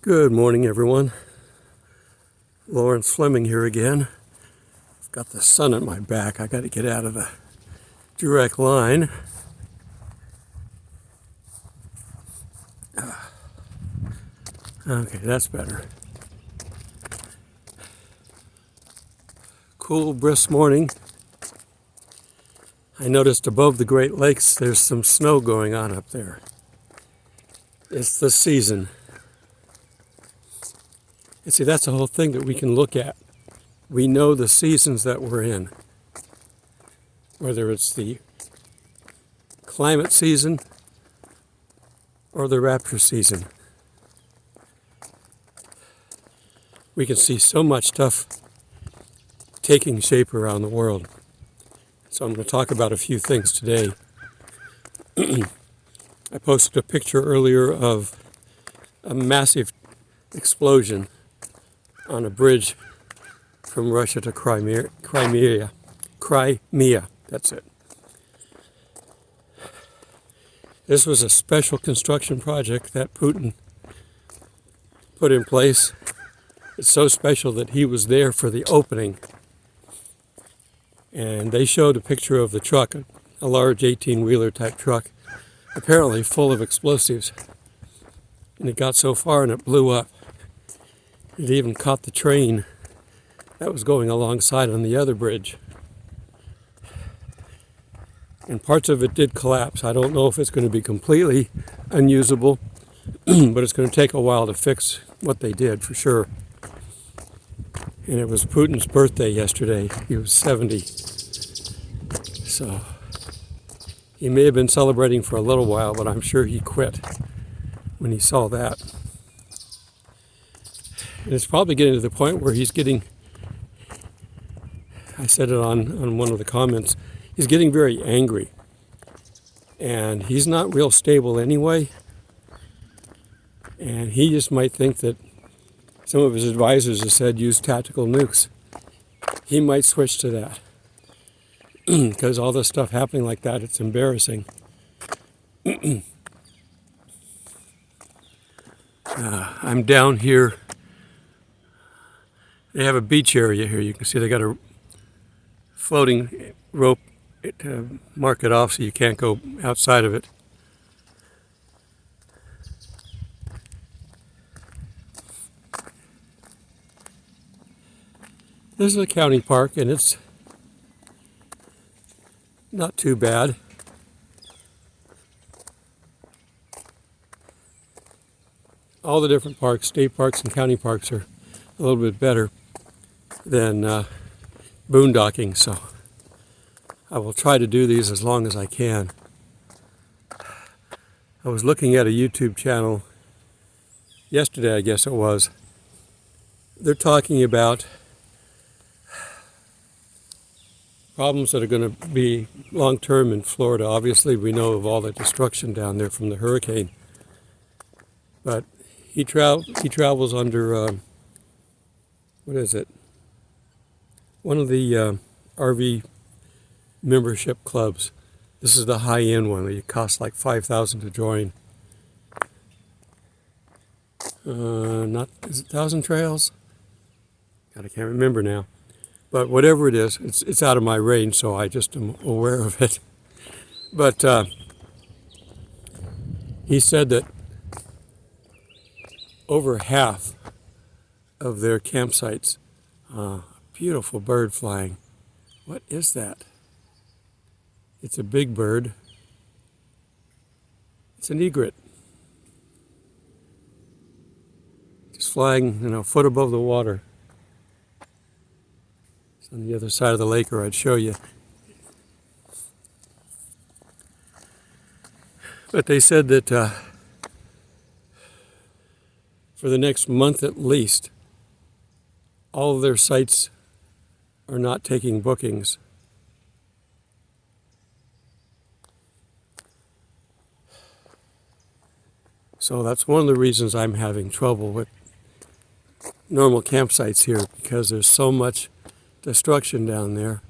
Good morning, everyone. Lawrence Fleming here again. I've got the sun at my back. I got to get out of the direct line. Okay, that's better. Cool, brisk morning. I noticed above the Great Lakes there's some snow going on up there. It's the season. And see, that's the whole thing that we can look at. We know the seasons that we're in. Whether it's the climate season or the rapture season. We can see so much stuff taking shape around the world. So I'm going to talk about a few things today. I posted a picture earlier of a massive explosion on a bridge from Russia to Crimea, that's it. This was a special construction project that Putin put in place. It's so special that he was there for the opening. And they showed a picture of the truck, a large 18-wheeler type truck, apparently full of explosives. And it got so far and it blew up. It even caught the train that was going alongside on the other bridge. And parts of it did collapse. I don't know if it's going to be completely unusable, but it's going to take a while to fix what they did for sure. And it was Putin's birthday yesterday. He was 70. So he may have been celebrating for a little while, but I'm sure he quit when he saw that. And it's probably getting to the point where he's getting, I said it on one of the comments, he's getting very angry. And he's not real stable anyway. And he just might think that some of his advisors have said use tactical nukes. He might switch to that. Because all this stuff happening like that, it's embarrassing. I'm down here. They have a beach area here. You can see they got a floating rope to mark it off so you can't go outside of it. This is a county park and it's not too bad. All the different parks, state parks and county parks, are a little bit better than boondocking, so I will try to do these as long as I can. I was looking at a YouTube channel yesterday, I guess it was. They're talking about problems that are going to be long-term in Florida. Obviously, we know of all the destruction down there from the hurricane. But he travels under, what is it? One of the RV membership clubs. This is the high-end one. It costs like $5,000 to join. Is it Thousand Trails? God, I can't remember now. But whatever it is, it's out of my range, so I just am aware of it. But he said that over half of their campsites, beautiful bird flying. What is that? It's a big bird. It's an egret. Just flying, a foot above the water. On the other side of the lake, or I'd show you. But they said that for the next month at least, all of their sites are not taking bookings. So that's one of the reasons I'm having trouble with normal campsites here, because there's so much destruction down there.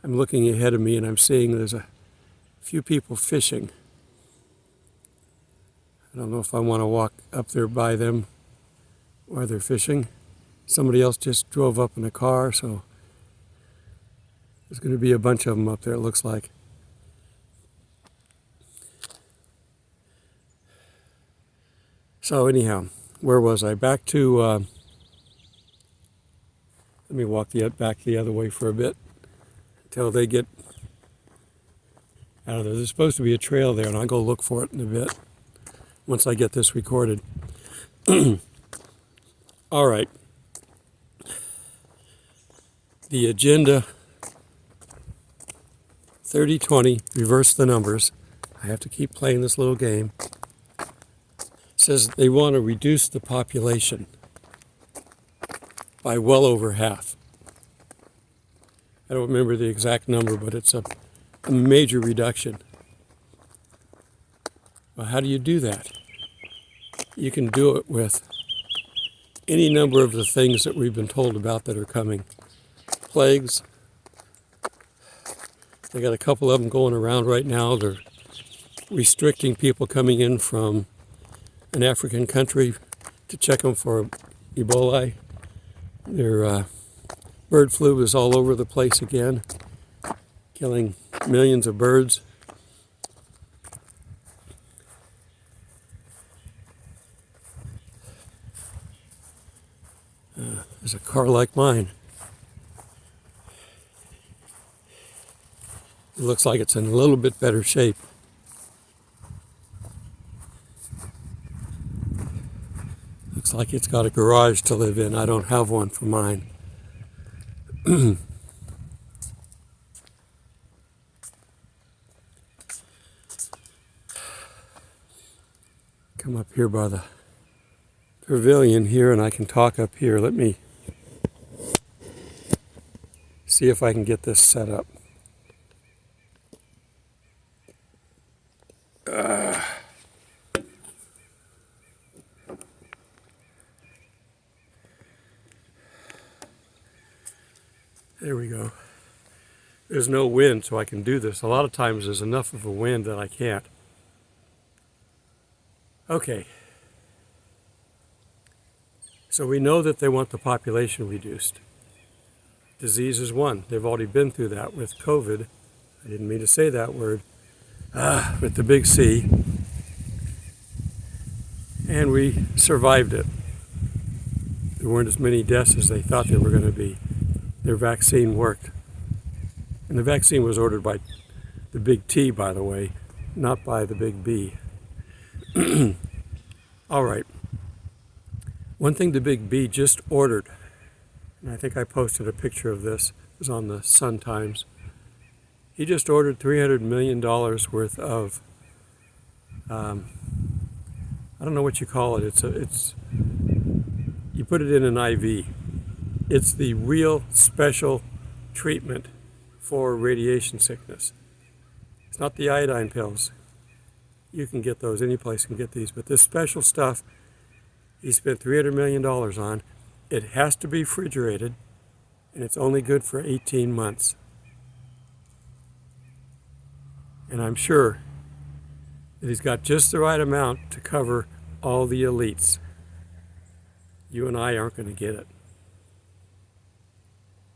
I'm looking ahead of me and I'm seeing there's a few people fishing. I don't know if I want to walk up there by them while they're fishing. Somebody else just drove up in a car, so there's going to be a bunch of them up there, it looks like. So anyhow, where was I? Back to, let me walk back the other way for a bit until they get out of there. There's supposed to be a trail there, and I'll go look for it in a bit once I get this recorded. All right. The agenda 3020, reverse the numbers. I have to keep playing this little game. Says they want to reduce the population by well over half. I don't remember the exact number, but it's a major reduction. Well, how do you do that? You can do it with any number of the things that we've been told about that are coming. Plagues. They got a couple of them going around right now. They're restricting people coming in from an African country to check them for Ebola. Their bird flu is all over the place again, killing millions of birds. There's a car like mine. It looks like it's in a little bit better shape. Looks like it's got a garage to live in. I don't have one for mine. Come up here by the pavilion here and I can talk up here. Let me see if I can get this set up. There we go. There's no wind, so I can do this. A lot of times there's enough of a wind that I can't. Okay. So we know that they want the population reduced. Disease is one. They've already been through that with COVID. I didn't mean to say that word. With the big C. And we survived it. There weren't as many deaths as they thought there were going to be. Their vaccine worked. And the vaccine was ordered by the big T, by the way, not by the big B. All right. One thing the big B just ordered, and I think I posted a picture of this, it was on the Sun Times. He just ordered $300 million worth of, I don't know what you call it. You put it in an IV. It's the real special treatment for radiation sickness. It's not the iodine pills. You can get those, any place can get these, but this special stuff, he spent $300 million on. It has to be refrigerated, and it's only good for 18 months. And I'm sure that he's got just the right amount to cover all the elites. You and I aren't going to get it.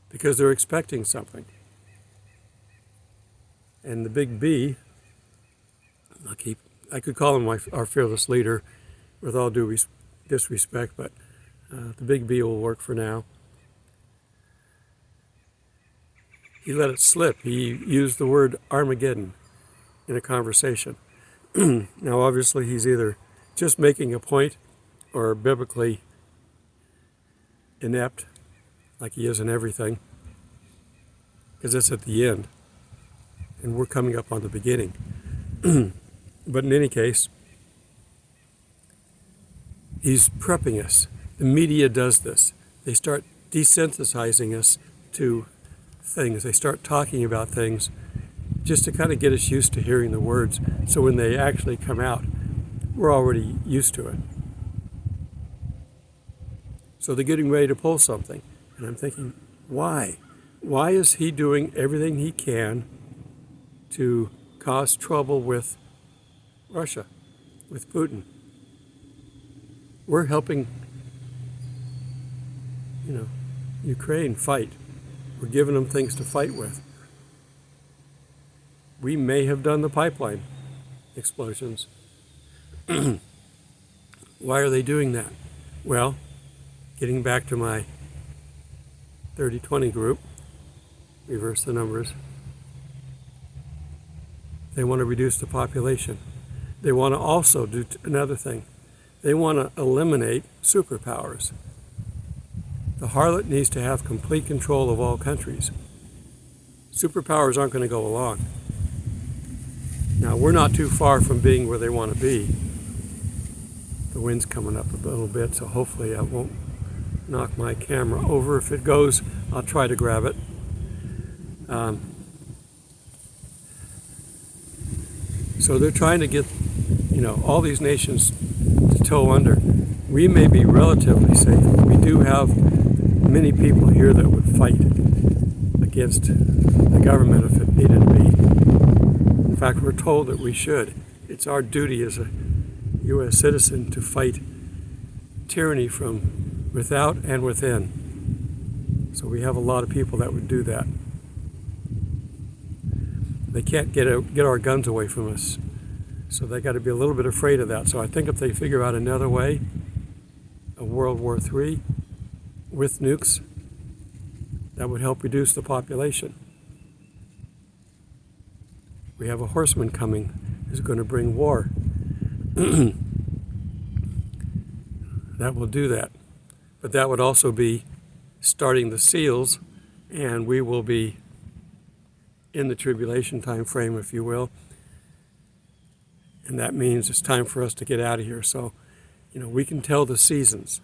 Because they're expecting something. And the big B, I could call him our fearless leader with all due disrespect, but the big B will work for now. He let it slip. He used the word Armageddon in a conversation. Now, obviously, he's either just making a point or biblically inept, like he is in everything, because it's at the end, and we're coming up on the beginning. But in any case, he's prepping us. The media does this. They start desensitizing us to things. They start talking about things just to kind of get us used to hearing the words, so when they actually come out, we're already used to it. So they're getting ready to pull something. And I'm thinking, why? Why is he doing everything he can to cause trouble with Russia, with Putin? We're helping, Ukraine fight. We're giving them things to fight with. We may have done the pipeline explosions. Why are they doing that? Well, getting back to my 30-20 group, reverse the numbers. They want to reduce the population. They want to also do another thing. They want to eliminate superpowers. The harlot needs to have complete control of all countries. Superpowers aren't going to go along. Now, we're not too far from being where they want to be. The wind's coming up a little bit, so hopefully I won't knock my camera over. If it goes, I'll try to grab it. So they're trying to get, all these nations to toe under. We may be relatively safe. We do have many people here that would fight against the government if it needed to be. In fact, we're told that we should. It's our duty as a U.S. citizen to fight tyranny from without and within. So we have a lot of people that would do that. They can't get our guns away from us. So they got to be a little bit afraid of that. So I think if they figure out another way, a World War III with nukes, that would help reduce the population. We have a horseman coming who's going to bring war. That will do that. But that would also be starting the seals, and we will be in the tribulation time frame, if you will. And that means it's time for us to get out of here. So, we can tell the seasons,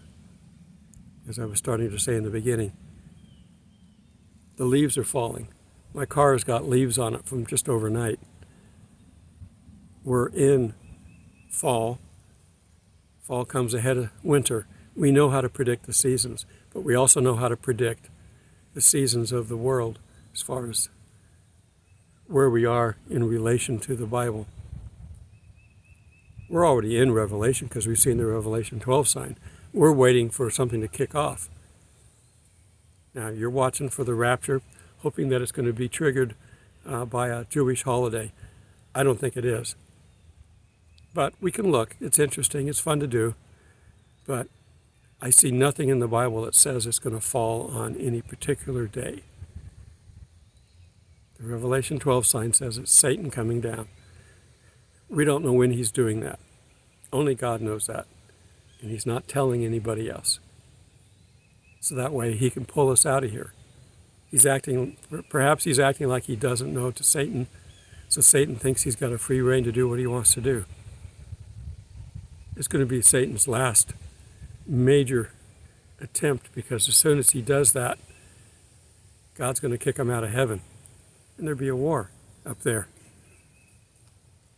as I was starting to say in the beginning. The leaves are falling. My car has got leaves on it from just overnight. We're in fall. Fall comes ahead of winter. We know how to predict the seasons, but we also know how to predict the seasons of the world as far as where we are in relation to the Bible. We're already in Revelation because we've seen the Revelation 12 sign. We're waiting for something to kick off. Now, you're watching for the rapture, hoping that it's going to be triggered by a Jewish holiday. I don't think it is. But we can look. It's interesting. It's fun to do. But I see nothing in the Bible that says it's going to fall on any particular day. The Revelation 12 sign says it's Satan coming down. We don't know when he's doing that. Only God knows that. And he's not telling anybody else. So that way he can pull us out of here. Perhaps he's acting like he doesn't know to Satan. So Satan thinks he's got a free rein to do what he wants to do. It's going to be Satan's last major attempt, because as soon as he does that, God's going to kick him out of heaven. And there'll be a war up there.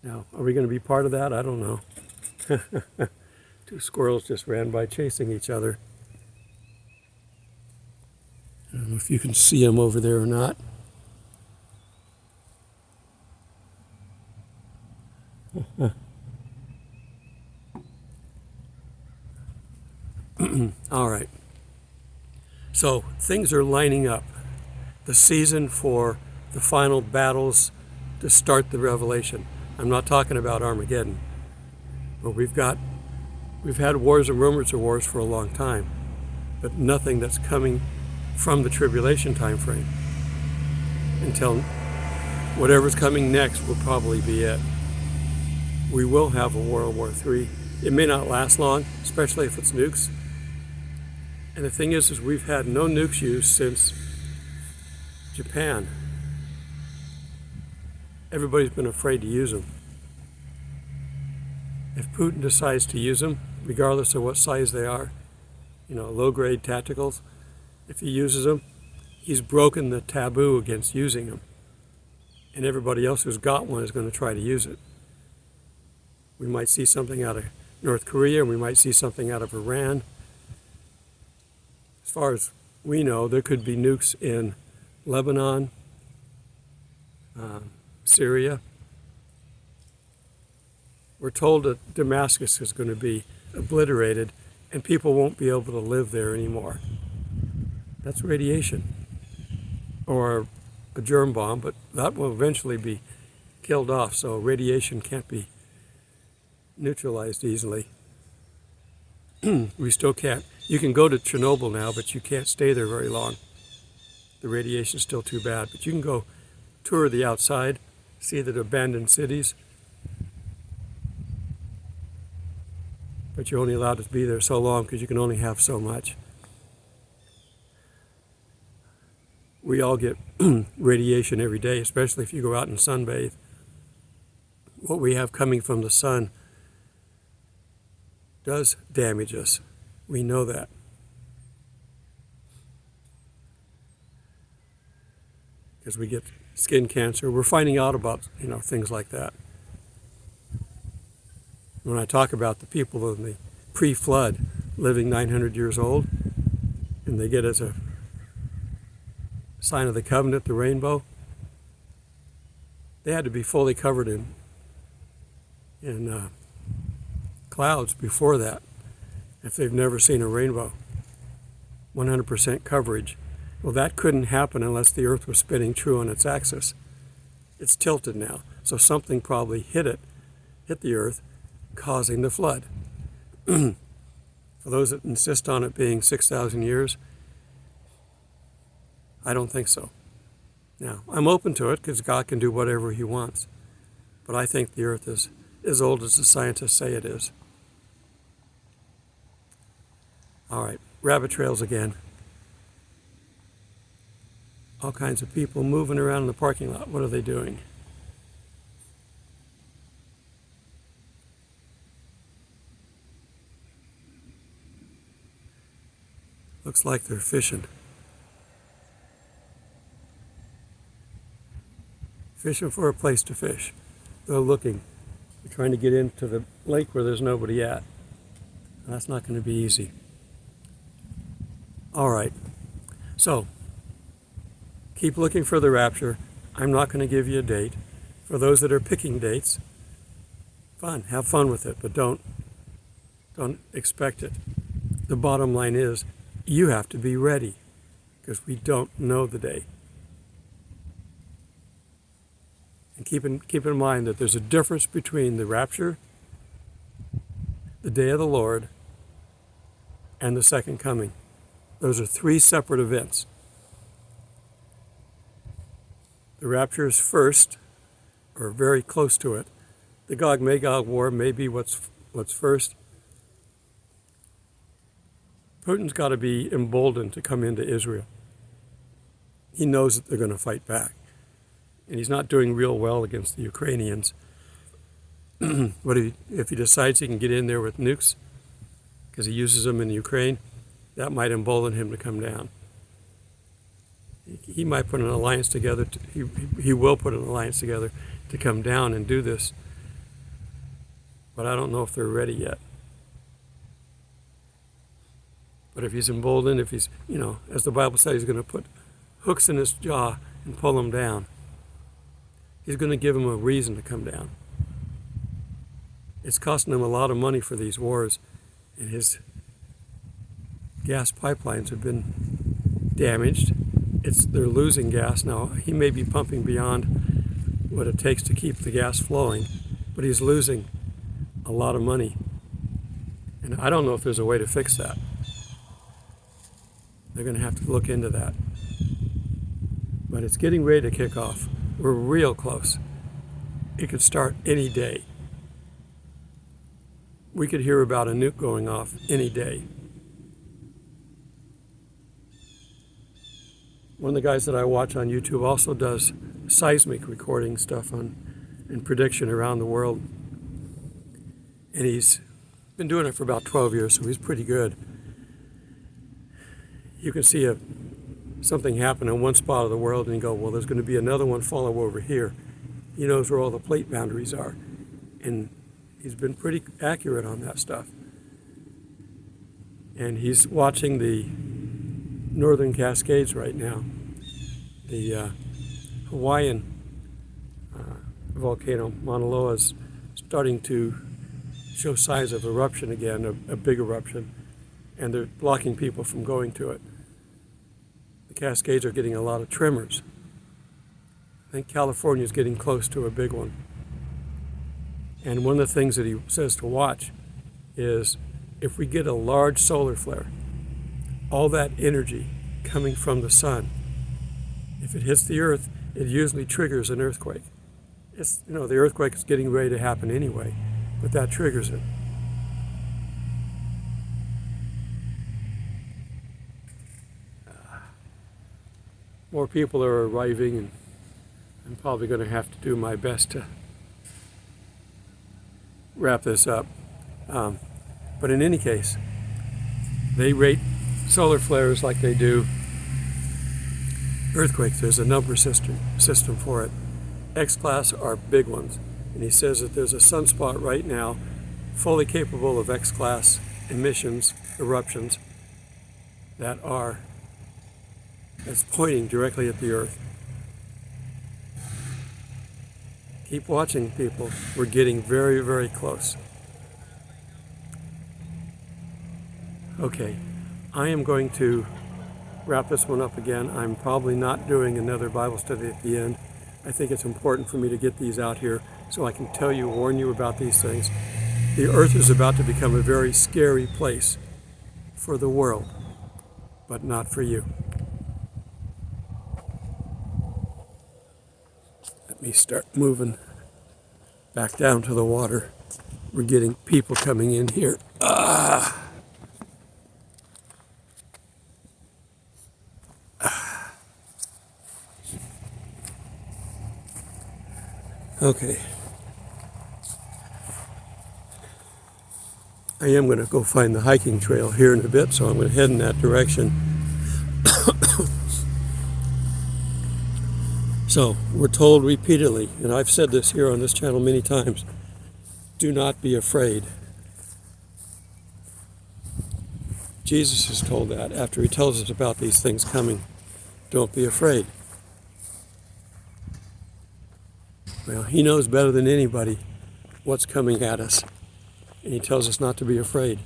Now, are we going to be part of that? I don't know. Two squirrels just ran by chasing each other. I don't know if you can see them over there or not. All right. So things are lining up. The season for the final battles to start the revelation. I'm not talking about Armageddon, but we've had wars and rumors of wars for a long time, but nothing that's coming from the tribulation time frame. Until whatever's coming next will probably be it. We will have a World War III. It may not last long, especially if it's nukes. And the thing is we've had no nukes used since Japan. Everybody's been afraid to use them. If Putin decides to use them, regardless of what size they are, low-grade tacticals, if he uses them, he's broken the taboo against using them. And everybody else who's got one is going to try to use it. We might see something out of North Korea, and we might see something out of Iran. As far as we know, there could be nukes in Lebanon, Syria. We're told that Damascus is going to be obliterated and people won't be able to live there anymore. That's radiation, or a germ bomb, but that will eventually be killed off, so radiation can't be neutralized easily. We still can't. You can go to Chernobyl now, but you can't stay there very long. The radiation's still too bad, but you can go tour the outside, see the abandoned cities, but you're only allowed to be there so long because you can only have so much. We all get radiation every day, especially if you go out and sunbathe. What we have coming from the sun does damage us. We know that. Because we get skin cancer. We're finding out about, things like that. When I talk about the people in the pre-flood living 900 years old, and they get as a sign of the covenant the rainbow, they had to be fully covered in clouds before that if they've never seen a rainbow. 100% coverage. Well, that couldn't happen unless the earth was spinning true on its axis. It's tilted now, so something probably hit the earth, causing the flood. For those that insist on it being 6,000 years, I don't think so. Now, I'm open to it because God can do whatever he wants, but I think the earth is as old as the scientists say it is. All right, rabbit trails again. All kinds of people moving around in the parking lot. What are they doing? Looks like they're fishing. Fishing for a place to fish. They're looking. They're trying to get into the lake where there's nobody at. That's not going to be easy. All right. So, keep looking for the rapture. I'm not going to give you a date. For those that are picking dates, fun. Have fun with it, but don't expect it. The bottom line is, you have to be ready, because we don't know the day. And keep in mind that there's a difference between the rapture, the day of the Lord, and the second coming. Those are three separate events. The rapture is first, or very close to it. The Gog-Magog war may be what's first. Putin's got to be emboldened to come into Israel. He knows that they're going to fight back. And he's not doing real well against the Ukrainians. But if he decides he can get in there with nukes, because he uses them in Ukraine, that might embolden him to come down. He might put an alliance together. He will put an alliance together to come down and do this. But I don't know if they're ready yet. But if he's emboldened, if he's, as the Bible says, he's going to put hooks in his jaw and pull him down. He's going to give him a reason to come down. It's costing him a lot of money for these wars, and his gas pipelines have been damaged. They're losing gas now. He may be pumping beyond what it takes to keep the gas flowing, but he's losing a lot of money. And I don't know if there's a way to fix that. They're going to have to look into that. But it's getting ready to kick off. We're real close. It could start any day. We could hear about a nuke going off any day. One of the guys that I watch on YouTube also does seismic recording stuff and prediction around the world. And he's been doing it for about 12 years, so he's pretty good. You can see something happen in one spot of the world and you go, well, there's going to be another one follow over here. He knows where all the plate boundaries are. And he's been pretty accurate on that stuff. And he's watching the Northern Cascades right now. The Hawaiian volcano, Mauna Loa, is starting to show signs of eruption again, a big eruption. and they're blocking people from going to it. The Cascades are getting a lot of tremors. I think California is getting close to a big one. And one of the things that he says to watch is if we get a large solar flare, all that energy coming from the sun, if it hits the earth, it usually triggers an earthquake. It's, the earthquake is getting ready to happen anyway, but that triggers it. More people are arriving, and I'm probably going to have to do my best to wrap this up. But in any case, they rate solar flares like they do earthquakes. There's a number system for it. X-class are big ones. And he says that there's a sunspot right now fully capable of X-class emissions, eruptions, that's pointing directly at the earth. Keep watching, people. We're getting very, very close. Okay, I am going to wrap this one up again. I'm probably not doing another Bible study at the end. I think it's important for me to get these out here so I can warn you about these things. The earth is about to become a very scary place for the world, but not for you. Let me start moving back down to the water. We're getting people coming in here. Okay. I am going to go find the hiking trail here in a bit, so I'm going to head in that direction. So, we're told repeatedly, and I've said this here on this channel many times, do not be afraid. Jesus is told that after he tells us about these things coming. Don't be afraid. Well, he knows better than anybody what's coming at us, and he tells us not to be afraid.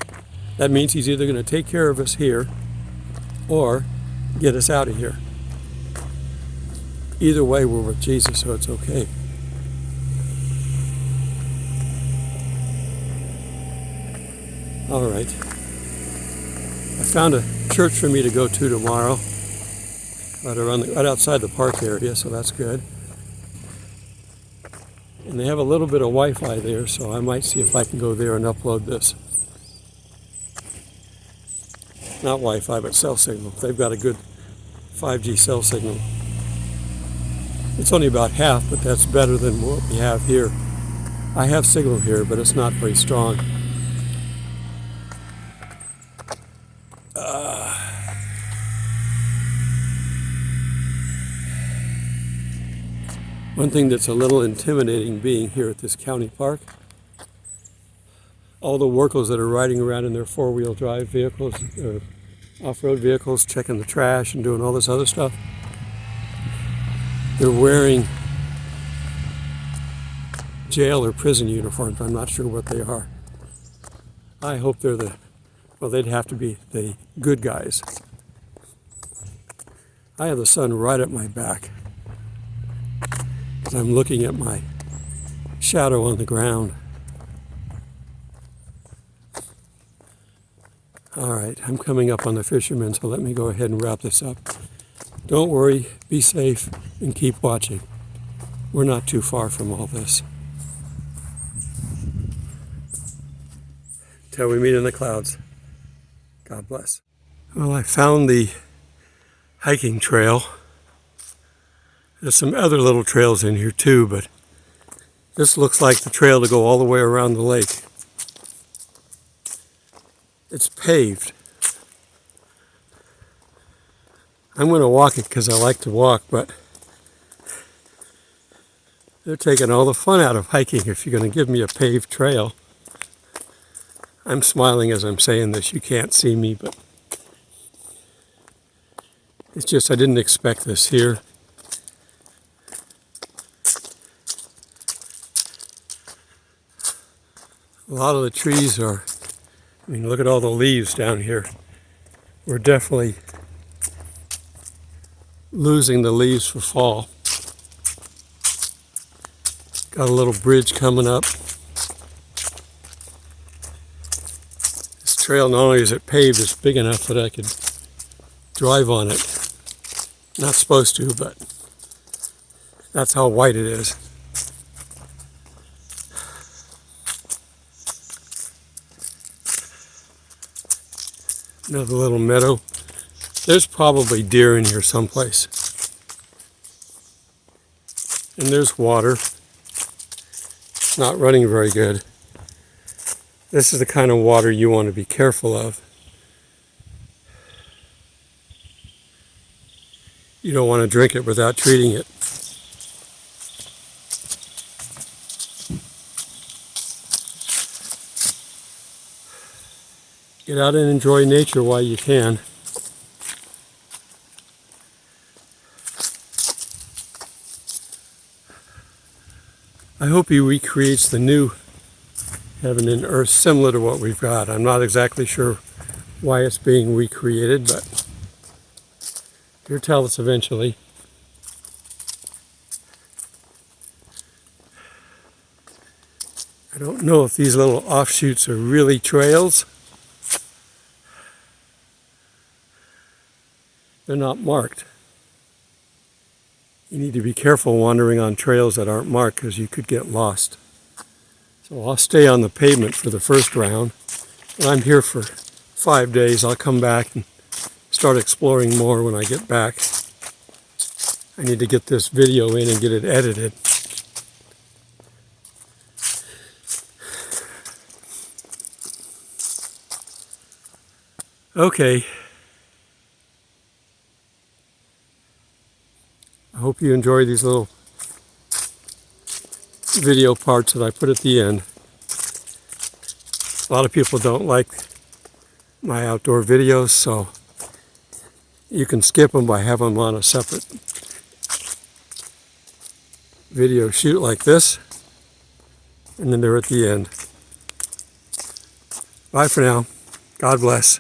That means he's either going to take care of us here or get us out of here. Either way, we're with Jesus, so it's okay. All right. I found a church for me to go to tomorrow, right outside the park area, so that's good. And they have a little bit of Wi-Fi there, so I might see if I can go there and upload this. Not Wi-Fi, but cell signal. They've got a good 5G cell signal. It's only about half, but that's better than what we have here. I have signal here, but it's not very strong. One thing that's a little intimidating being here at this county park, all the workers that are riding around in their four-wheel drive vehicles, or off-road vehicles, checking the trash and doing all this other stuff, they're wearing jail or prison uniforms. I'm not sure what they are. I hope they're they'd have to be the good guys. I have the sun right at my back. I'm looking at my shadow on the ground. All right, I'm coming up on the fishermen, so let me go ahead and wrap this up. Don't worry, be safe, and keep watching. We're not too far from all this. Till we meet in the clouds. God bless. Well, I found the hiking trail. There's some other little trails in here too, but this looks like the trail to go all the way around the lake. It's paved. I'm going to walk it because I like to walk, but they're taking all the fun out of hiking if you're going to give me a paved trail. I'm smiling as I'm saying this. You can't see me, but it's just I didn't expect this here. A lot of the trees are I mean, look at all the leaves down here. We're definitely losing the leaves for fall. Got a little bridge coming up. This trail, not only is it paved, it's big enough that I could drive on it. Not supposed to, but that's how wide it is. Another little meadow. There's probably deer in here someplace. And there's water. It's not running very good. This is the kind of water you want to be careful of. You don't want to drink it without treating it. Get out and enjoy nature while you can. I hope he recreates the new heaven and earth similar to what we've got. I'm not exactly sure why it's being recreated, but he'll tell us eventually. I don't know if these little offshoots are really trails. They're not marked. You need to be careful wandering on trails that aren't marked because you could get lost. So I'll stay on the pavement for the first round. And I'm here for 5 days. I'll come back and start exploring more when I get back. I need to get this video in and get it edited. Okay. I hope you enjoy these little video parts that I put at the end. A lot of people don't like my outdoor videos, so you can skip them by having them on a separate video shoot like this, and then they're at the end. Bye for now. God bless.